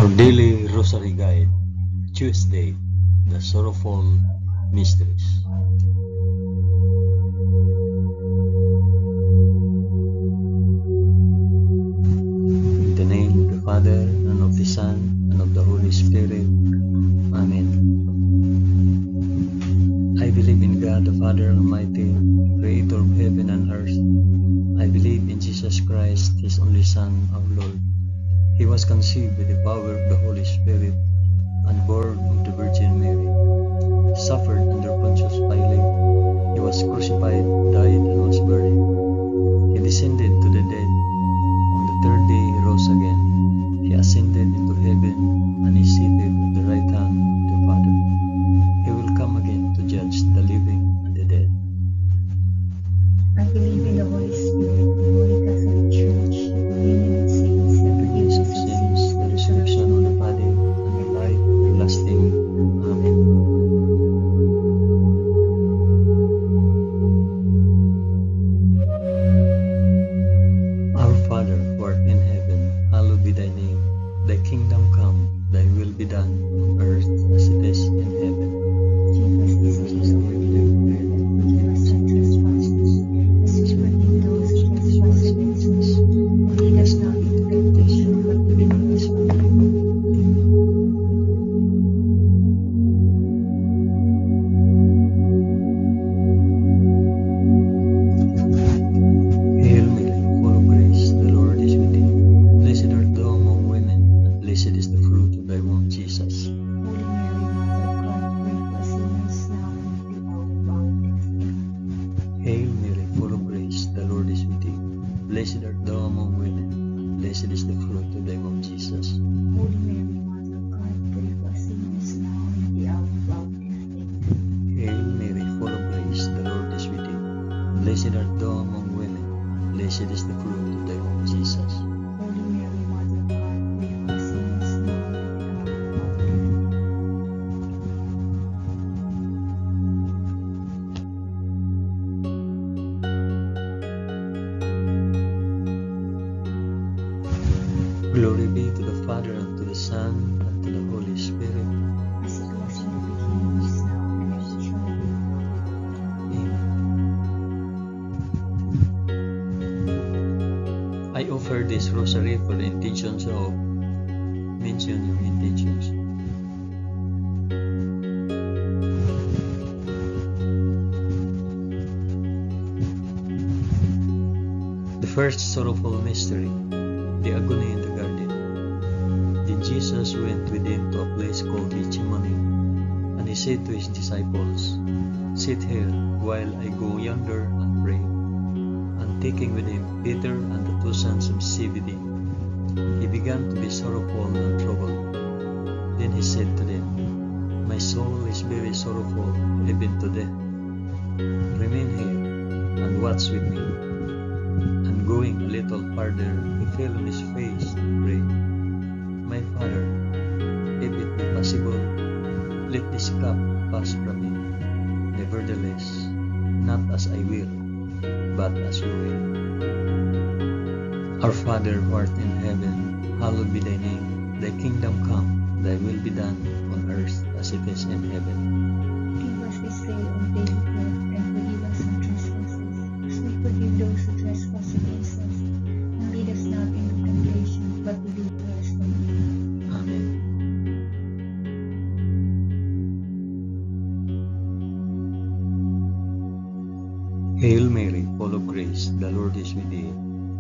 Our Daily Rosary Guide, Tuesday, the Sorrowful Mysteries. In the name of the Father, and of the Son, and of the Holy Spirit. Amen. I believe in God, the Father Almighty, Creator of heaven and earth. I believe in Jesus Christ, His only Son, our Lord. He was conceived by the power of the Holy Spirit and born of the Virgin Mary. He suffered under Pontius Pilate. He was crucified, died, and was buried. He descended to the dead. On the third day he rose again. He ascended into heaven and is seated at the right hand of the Father. He will come again to judge the living and the dead. I believe in the Holy Spirit, the Holy Catholic Church, the communion of saints, the forgiveness of sins, The resurrection of the body, and the life everlasting. Amen. Our Father, who art in heaven, hallowed be thy name. Thy kingdom come, thy will be done, on earth as it is in heaven. Give us this day our daily bread, and forgive us our trespasses, as we forgive those who trespass against us. And lead us not into temptation, but deliver us from evil. Hail Mary, full of grace, the Lord is with thee. Blessed art thou among women, and blessed is the fruit of thy womb, Jesus. Holy Mary, Mother of God, pray for us sinners now and at the hour of our death. Amen. Hail Mary, full of grace, the Lord is with thee. Blessed art thou among women, and blessed is the fruit of thy womb, Jesus. Holy Mary, Mother of God, pray for us sinners now and at the hour of our death. Amen. Hail Mary, full of grace, the Lord is with thee. Blessed art thou among women, and blessed is the fruit of thy womb, Jesus. Holy Mary, Mother of God, pray for us sinners now and at the hour of our death. Glory be to the Father, and to the Son, and to the Holy Spirit. As it was in the beginning, is now, and ever shall be, world without end. I offer this rosary for the intentions of, mention your intentions. The first sorrowful mystery, the agony in the garden. Then Jesus went with him to a place called Gethsemane, and he said to his disciples, "Sit here while I go yonder and pray." And taking with him Peter and the two sons of Zebedee, he began to be sorrowful and troubled. Then he said to them, "My soul is very sorrowful, even to death. Remain here and watch with me." And going a little farther, he fell on his face and prayed, "My Father, if it be possible, let this cup pass from me. Nevertheless, not as I will, but as you will." Our Father, who art in heaven, hallowed be thy name. Thy kingdom come, thy will be done, on earth as it is in heaven. Give us this day our daily bread, and forgive us our trespasses, as we forgive those who trespass against us. And lead us not into temptation, but deliver us from evil. Amen. Hail Mary, full of grace, the Lord is with thee.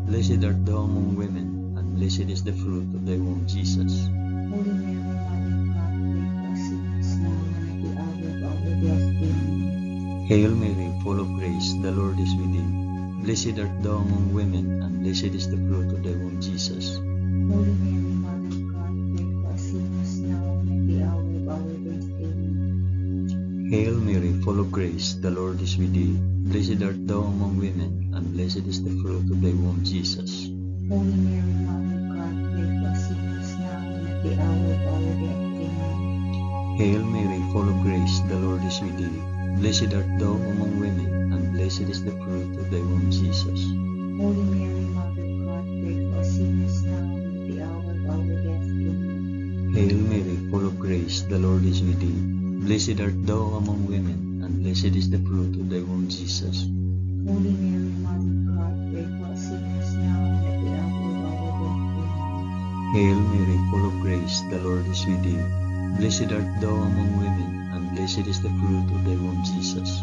Blessed art thou among women, and blessed is the fruit of thy womb, Jesus. Holy Mary, Mother of God, pray for us sinners now and at the hour of our death. Amen. Hail Mary, full of grace, the Lord is with thee. Blessed art thou among women, and blessed is the fruit of thy womb, Jesus. Holy Mary, Mother of God, pray for us sinners now and at the hour of our death. Amen. Hail Mary, full of grace, the Lord is with thee. Blessed art thou among women, and blessed is the fruit of thy womb, Jesus. Holy Mary, Mother of God, pray for us sinners now and at the hour of our death. Amen. Hail Mary, full of grace, the Lord is with thee. Blessed art thou among women, and blessed is the fruit of thy womb, Jesus. Holy Mary, Mother of God, pray for us sinners now and at the hour of our death. Amen. Hail Mary, full of grace, the Lord is with thee. Blessed art thou among women, and blessed is the fruit of thy womb, Jesus. Holy Mary, Mother of God, pray for us sinners now and at the hour of our death. Amen. Hail Mary, full of grace, the Lord is with thee. Blessed art thou among women, and blessed is the fruit of thy womb, Jesus.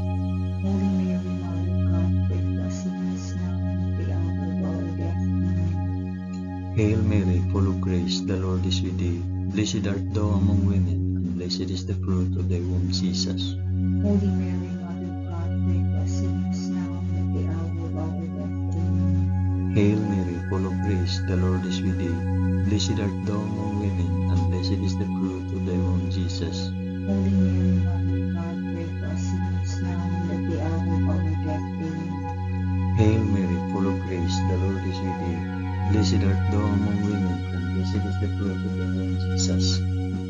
Holy Mary, Mother of God, pray for us sinners now and at the hour of our death. Amen. Hail Mary, full of grace, the Lord is with thee. Blessed art thou among women, and blessed is the fruit of thy womb, Jesus. Holy Mary, Mother of God, pray for us sinners now and at the hour of our death. Amen. Hail Mary, full of grace, the Lord is with thee. Blessed art thou among women, and blessed is the fruit of thy womb, Jesus. Holy Mary, Mother of God, pray for us sinners now and at the hour of our death. Amen. Hail Mary, full of grace, the Lord is with thee. Blessed art thou among women, and blessed is the fruit of thy womb, Jesus.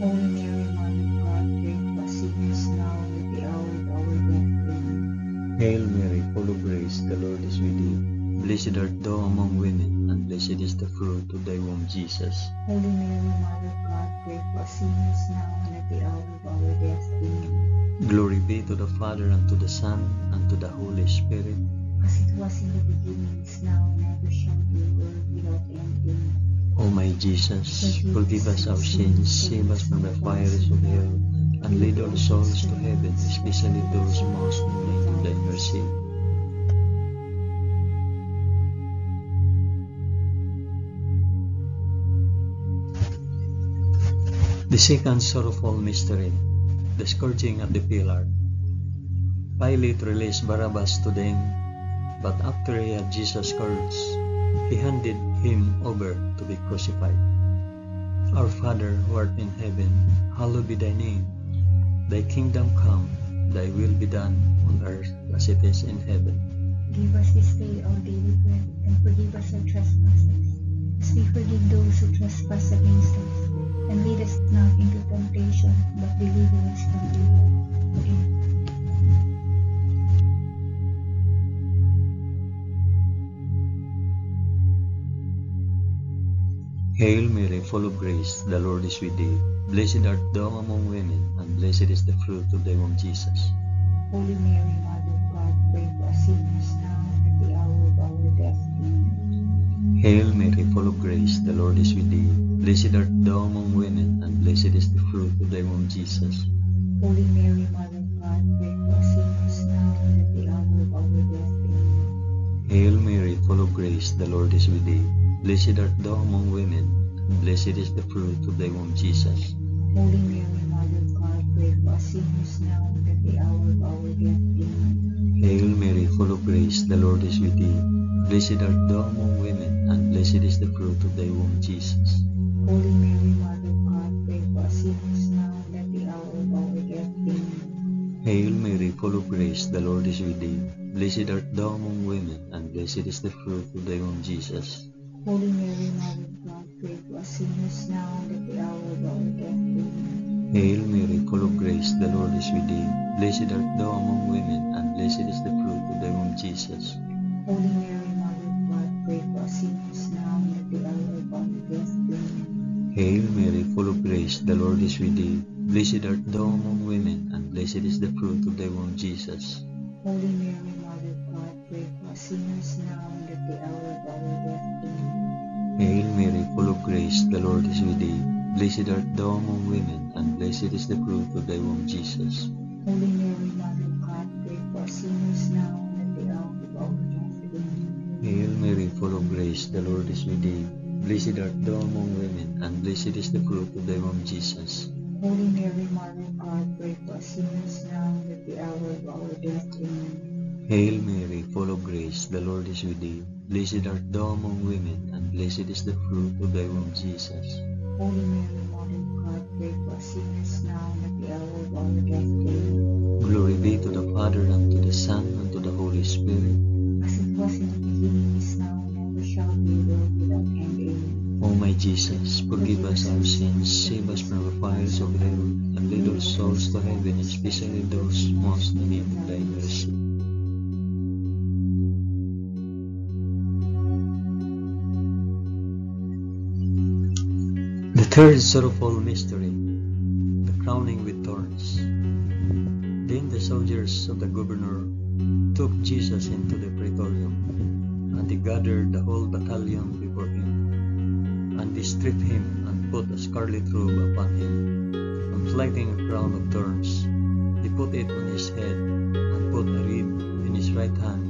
Holy Mary, Mother of God, pray for us sinners now and at the hour of our death. Amen. Hail Mary, full of grace, the Lord is with thee. Blessed art thou among women, and blessed is the fruit of thy womb, Jesus. Holy Mary, Mother of God, pray for us sinners now and at the hour of our death. Amen. Glory be to the Father, and to the Son, and to the Holy Spirit. As it was in the beginning, is now, and ever shall be, world without end. Amen. O my Jesus, forgive us our sins, save us from the fires of hell, and lead all souls to heaven, especially those most in need of thy mercy. The second sorrowful mystery, the scourging at the pillar. Pilate released Barabbas to them, but after he had Jesus scourged, he handed him over to be crucified. Our Father, who art in heaven, hallowed be thy name. Thy kingdom come, thy will be done on earth as it is in heaven. Give us this day our daily bread, and forgive us our trespasses, as we forgive those who trespass against us. And lead us not into temptation, but deliver us from evil. Amen. Hail Mary, full of grace, the Lord is with thee. Blessed art thou among women, and blessed is the fruit of thy womb, Jesus. Holy Mary, Mother of God, pray for us sinners now and at the hour of our death. Amen. Hail Mary, full of grace, the Lord is with thee. Blessed art thou among women, and blessed is the fruit of thy womb, Jesus. Holy Mary, Mother of God, pray for us sinners now and at the hour of our death. Amen. Hail Mary, full of grace, the Lord is with thee. Blessed art thou among women, and blessed is the fruit of thy womb, Jesus. Holy Mary, Mother of God, pray for us sinners now and at the hour of our death. Amen. Hail Mary, full of grace, the Lord is with thee. Blessed art thou among women, and blessed is the fruit of thy womb, Jesus. Holy Mary, Mother of God, pray for us sinners now and at the hour of our death. Amen. Hail Mary, full of grace, the Lord is with thee. Blessed art thou among women, and blessed is the fruit of thy womb, Jesus. Holy Mary, Mother of God, pray for us sinners now and at the hour of our death. Amen. Hail Mary, full of grace, the Lord is with thee. Blessed art thou among women, and blessed is the fruit of thy womb, Jesus. Holy Mary, Mother of God, pray for us sinners now and at the hour of our death. Amen. Hail Mary, full of grace, the Lord is with thee. Blessed art thou among women, and blessed is the fruit of thy womb, Jesus. Holy Mary, Mother of God, pray for us sinners now and at the hour of our death. Amen. Hail Mary, full of grace, the Lord is with thee. Blessed art thou among women, and blessed is the fruit of thy womb, Jesus. Holy Mary, Mother of God, pray for us sinners now and at the hour of our death. Amen. Hail Mary, full of grace, the Lord is with thee. Blessed art thou among women, and blessed is the fruit of thy womb, Jesus. Holy Mary, Mother of God, pray for us sinners now and at the hour of our death. Amen. Hail Mary, full of grace, the Lord is with thee. Blessed art thou among women, and blessed is the fruit of thy womb, Jesus. Holy Mary, Mother of God, pray for us sinners now and at the hour of our death. Amen. Glory be to the Father, and to the Son, and to the Holy Spirit. As it was in the beginning, is now, and ever shall be, world without end. Amen. O my Jesus, forgive us our sins, save us from the fires of hell, and lead all souls to heaven, especially those most in need of thy mercy. The third sorrowful mystery, the crowning with thorns. Then the soldiers of the governor took Jesus into the praetorium, and they gathered the whole battalion before him. And they stripped him and put a scarlet robe upon him, and lighting a crown of thorns, they put it on his head, and put a reed in his right hand.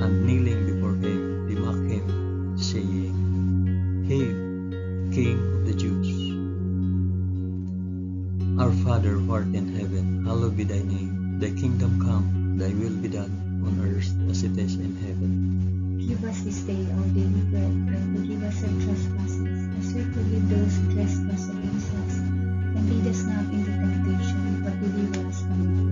And kneeling before him, they mocked him, saying, "Hail, King of the Jews! Our Father who art in heaven, hallowed be thy name. Thy kingdom come, thy will be done, on earth as it is in heaven. Give us this day our daily bread, and forgive us our trespasses, as we forgive those who trespass against us. And lead us not into temptation, but deliver us from evil."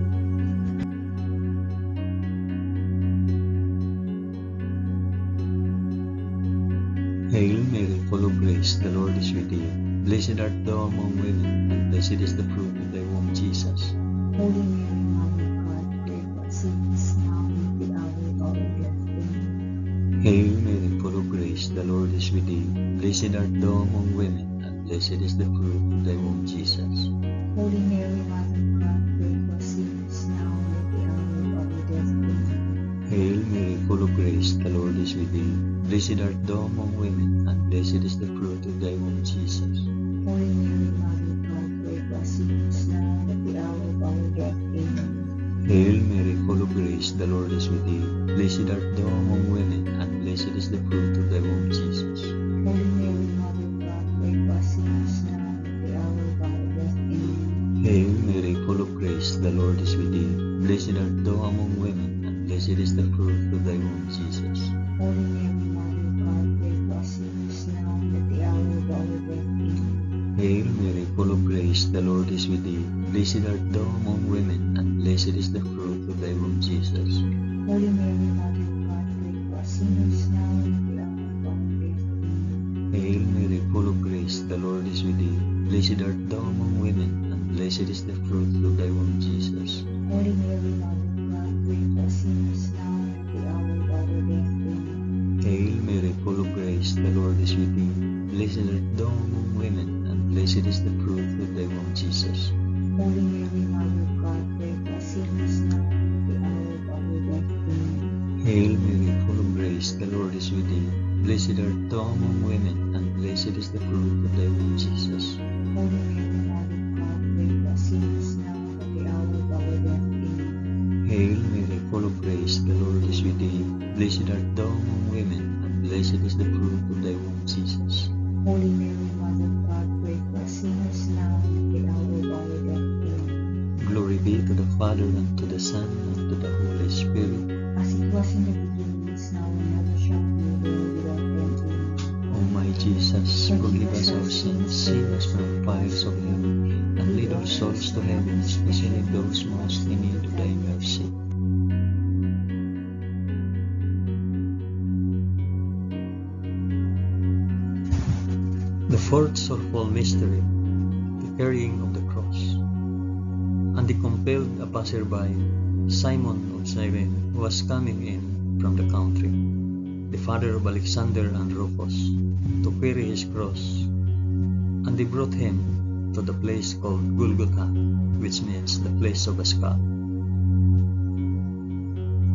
Hail Mary, full of grace, the Lord is with thee. Blessed art thou among women, and blessed is the fruit of thy womb, Jesus. Holy Mary, Mother of God, pray for us sinners, now and at the hour of our death. Amen. Hail Mary, full of grace, the Lord is with thee. Blessed art thou among women, and blessed is the fruit of thy womb, Jesus. Holy Mary, Mother of God, pray for us sinners, now and at the hour of our death. Amen. Hail Mary, full of grace, the Lord is with thee. Blessed art thou among women, and blessed is the fruit of thy womb, Jesus. Holy Mary, Mother of God, pray for us sinners, now and at the hour of our death. Amen. Hail Mary, full of grace, the Lord is with thee. Blessed art thou among women, and blessed is the fruit of thy womb, Jesus. Holy Mary, Mother of God, pray for us sinners, now and at the hour of our death. Amen. Hail Mary, full of grace, the Lord is with thee. Blessed art thou among women, and blessed is the fruit of thy womb, Jesus. Holy Mary, Mother of God, pray for us sinners, now and at the hour of our death. Amen. Hail Mary, full of grace, the Lord is with thee. Blessed art thou among women, and blessed is the fruit of thy womb, Jesus. Holy Mary, Mother of God, pray for us sinners, now and at the hour of our death. Amen. Hail Mary, full of grace, the Lord is with thee. Blessed art thou among women, and blessed is the fruit of thy womb, Jesus. Holy Mary, Mother of God, pray for us sinners, now and at the hour of our death. Amen. Hail Mary, full of grace, the Lord is with thee. Blessed art thou among women, and blessed is the fruit of thy womb, Jesus. Holy Mary, Mother of God, pray for us sinners, now and at the hour of our death. Amen. Hail Mary, full of grace, the Lord is with thee. Blessed art thou among women, and blessed is the fruit of thy womb, Jesus. Holy Mary, Mother of God, pray for us sinners, now and at the hour of our death. Amen. Hail Mary, full of grace, the Lord is with thee. Blessed art thou among women, and blessed is the fruit of thy womb, Jesus. Holy Mary, Mother of God, pray for us sinners, now and at the hour of our death. Amen. Glory be to the Father, and to the Son, and to the Holy Spirit. As it was in the beginning, is now, and ever shall be, world without end. Amen. O my Jesus, forgive us our sins, save us from the fires of hell, and lead our souls to heaven, especially those most in need of thy mercy. The fourth sorrowful mystery, the carrying of the cross. And they compelled a passerby, Simon of Cyrene, who was coming in from the country, the father of Alexander and Rufus, to carry his cross. And they brought him to the place called Golgotha, which means the place of a skull.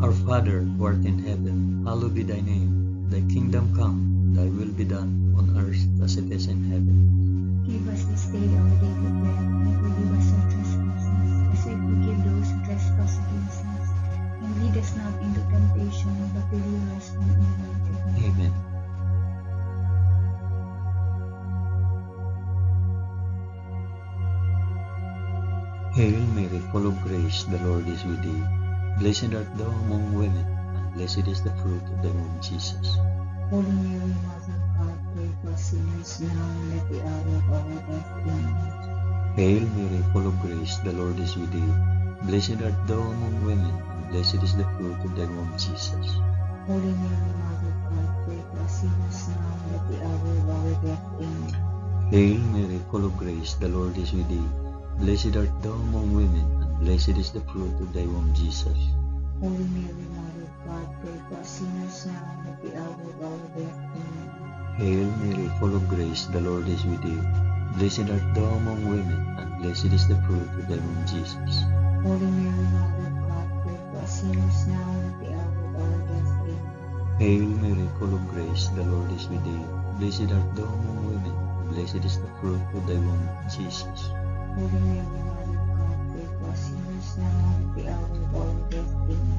Our Father, who art in heaven, hallowed be thy name. Thy kingdom come, thy will be done, on earth as it is in heaven. Give us this day our daily bread, and forgive us our trespasses, as we forgive those who trespass against us. And lead us not into temptation, but deliver us from evil. Amen. Amen. Hail Mary, full of grace, the Lord is with thee. Blessed art thou among women, and blessed is the fruit of thy womb, Jesus. Holy Mary, Mother of God, pray for us sinners, now and at the hour of our death. Amen. Hail Mary, full of grace, the Lord is with thee. Blessed art thou among women, and blessed is the fruit of thy womb, Jesus. Holy Mary, Mother of God, pray for us sinners, now and at the hour of our death. Amen. Hail Mary, full of grace, the Lord is with thee. Blessed art thou among women, and blessed is the fruit of thy womb, Jesus. Holy Mary, Mother of God, pray for us sinners, now and at the hour of our death. Amen. Hail Mary, full of grace, the Lord is with thee. Blessed art thou among women, and blessed is the fruit of thy womb, Jesus. Holy Mary, Mother of God, pray for us sinners now and at the hour of our death. Amen. Hail Mary, full of grace, the Lord is with thee. Blessed art thou among women, and blessed is the fruit of thy womb, Jesus. Holy Mary, Mother of God, pray for us sinners now and at the hour of our death. Amen.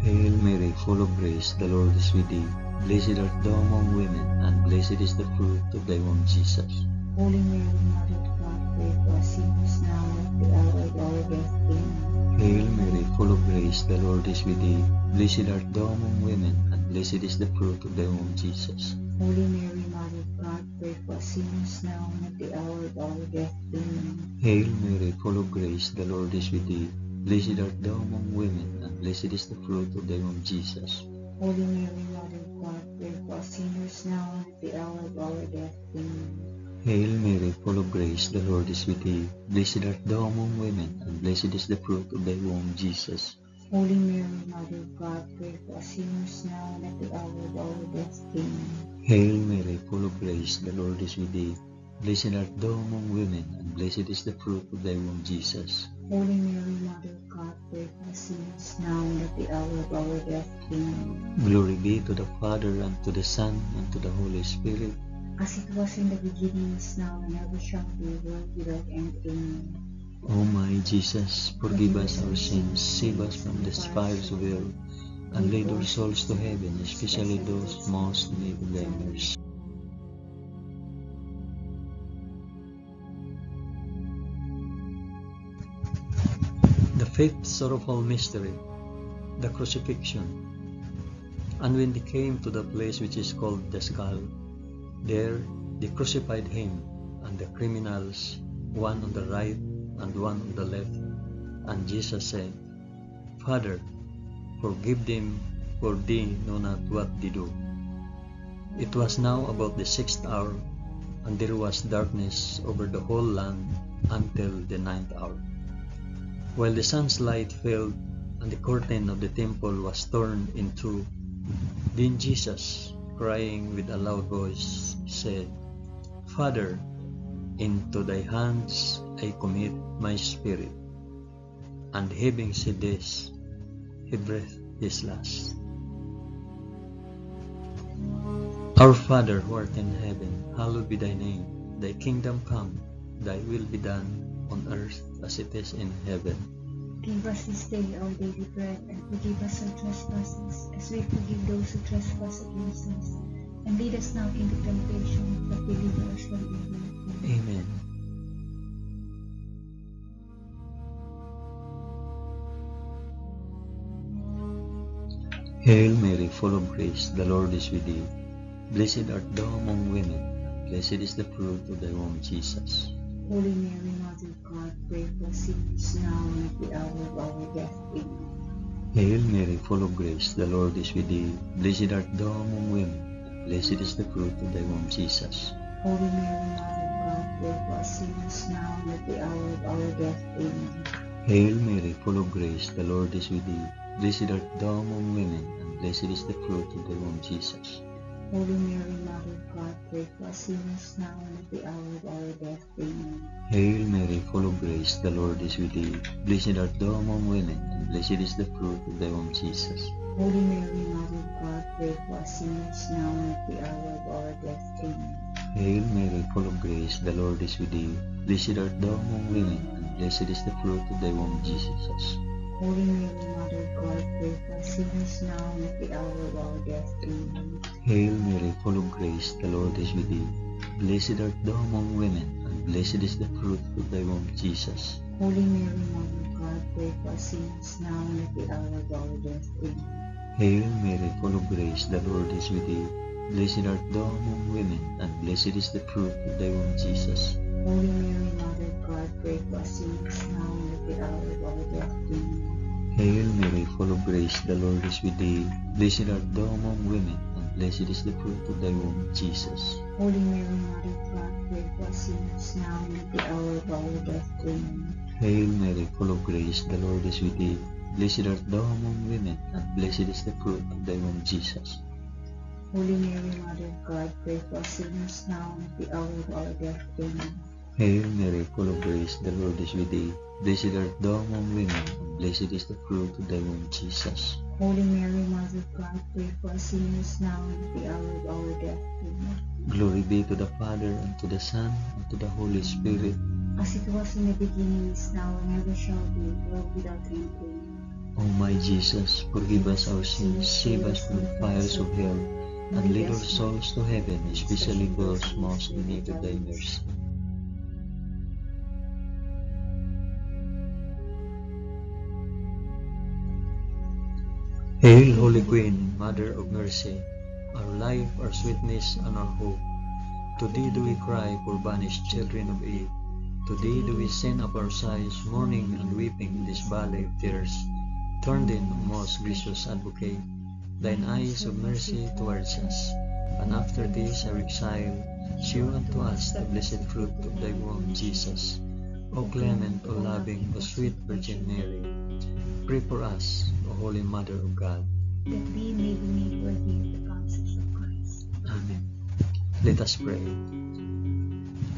Hail Mary, full of grace, the Lord is with thee. Blessed art thou among women, and blessed is the fruit of thy womb, Jesus. Holy Mary, Mother of God, pray for us sinners now and at the hour of our death. Amen. Hail Mary, full of grace, the Lord is with thee. Blessed art thou among women, and blessed is the fruit of thy womb, Jesus. Holy Mary, Mother of God, pray for us sinners now and at the hour of our death. Amen. Hail Mary, full of grace, the Lord is with thee. Blessed art thou among women, and blessed is the fruit of thy womb, Jesus. Holy Mary, Mother of God, pray for us sinners now and at the hour of our death. Amen. Hail Mary, full of grace, the Lord is with thee. Blessed art thou among women, and blessed is the fruit of thy womb, Jesus. Holy Mary, Mother of God, pray for us sinners now and at the hour of our death. Amen. Hail Mary, full of grace, the Lord is with thee. Blessed art thou among women, and blessed is the fruit of thy womb, Jesus. Holy Mary, Mother of God, pray for us sinners now and at the hour of our death. Amen. Glory be to the Father, and to the Son, and to the Holy Spirit. As it was in the beginning, is now, and ever shall be, world without end. Amen. O my Jesus, forgive us our sins, save us from the fires of hell, and lead our souls to heaven, especially those most in need of thy mercy. The fifth sorrowful mystery, the crucifixion. And when they came to the place which is called the Skull, there they crucified him and the criminals, one on the right and one on the left. And Jesus said, Father, forgive them, for they know not what they do. It was now about the 6th hour, and there was darkness over the whole land until the 9th hour. While the sun's light failed, and the curtain of the temple was torn in two, then Jesus, crying with a loud voice, said, Father, into thy hands I commit my spirit. And having said this, he breathed his last. Our Father who art in heaven, hallowed be thy name. Thy kingdom come, thy will be done on earth as it is in heaven. Give us this day our daily bread, and forgive us our trespasses, as we forgive those who trespass against us. And lead us not into temptation, but deliver us from evil. Amen. Hail Mary, full of grace, the Lord is with thee. Blessed art thou among women, and blessed is the fruit of thy womb, Jesus. Holy Mary, Mother of God, pray for us sinners now and at the hour of our death. Amen. Hail Mary, full of grace, the Lord is with thee. Blessed art thou among women, and blessed is the fruit of thy womb, Jesus. Holy Mary, Mother of God, pray for us sinners now and at the hour of our death. Amen. Hail Mary, full of grace, the Lord is with thee. Blessed art thou among women, and blessed is the fruit of thy womb, Jesus. Holy Mary, Mother of God, pray for us sinners now and at the hour of our death. Amen. Hail Mary, full of grace, the Lord is with thee. Blessed art thou among women, and blessed is the fruit of thy womb, Jesus. Holy Mary, Mother of God, pray for us sinners now and at the hour of our death. Amen. Hail Mary, full of grace, the Lord is with thee. Blessed art thou among women, and blessed is the fruit of thy womb, Jesus. Holy Mary, Mother of God, pray for us sinners now and at the hour of our death. Amen. Hail Mary, full of grace, the Lord is with thee. Blessed art thou among women, and blessed is the fruit of thy womb, Jesus. Holy Mary, Mother of God, pray for us sinners now and at the hour of our death. Amen. Hail Mary, full of grace, the Lord is with thee. Blessed art thou among women, and blessed is the fruit of thy womb, Jesus. Holy Mary, Mother of God, pray for us sinners now and at the hour of our death. Amen. Hail Mary, full of grace, the Lord is with thee. Blessed art thou among women, and blessed is the fruit of thy womb, Jesus. Holy Mary, Mother of God, pray for us sinners now and at the hour of our death. Amen. Hail Mary, full of grace, the Lord is with thee. Blessed art thou among women, and blessed is the fruit of thy womb, Jesus. Holy Mary, Mother of God, pray for us sinners now and at the hour of our death. Amen. Hail Mary, full of grace, the Lord is with thee. Blessed art thou among women, and blessed is the fruit of thy womb, Jesus. Holy Mary, Mother of God, pray for us sinners now and at the hour of our death. Amen. Glory be to the Father, and to the Son, and to the Holy Spirit. As it was in the beginning, is now, and ever shall be, world without end. Amen. O my Jesus, forgive us our sins, save us from the fires of hell, and lead our souls to heaven, especially those most in need of thy mercy. Hail, Holy Queen, Mother of Mercy, our life, our sweetness, and our hope. To thee do we cry, poor banished children of Eve. To thee do we send up our sighs, mourning and weeping in this valley of tears. Turn then, O most gracious Advocate, thine eyes of mercy towards us, and after this our exile, shew unto us the blessed fruit of thy womb, Jesus. O clement, O loving, O sweet Virgin Mary, pray for us, O Holy Mother of God, that we may be made worthy of the promises of Christ. Amen. Let us pray.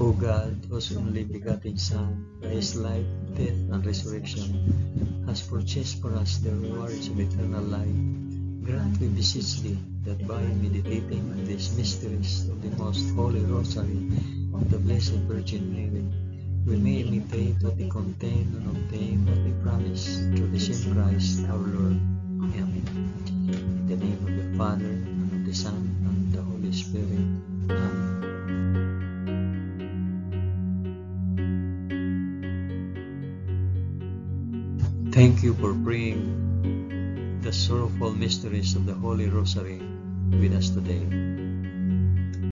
O God, whose only begotten Son, by his life, death, and resurrection, has purchased for us the rewards of eternal life, grant, we beseech thee, that by meditating on these mysteries of the most holy Rosary of the Blessed Virgin Mary, we may imitate what they contain and obtain what they promise, through the same Christ our Lord. Amen. In the name of the Father, and of the Son, and of the Holy Spirit. Amen. Thank you for praying the sorrowful mysteries of the Holy Rosary with us today.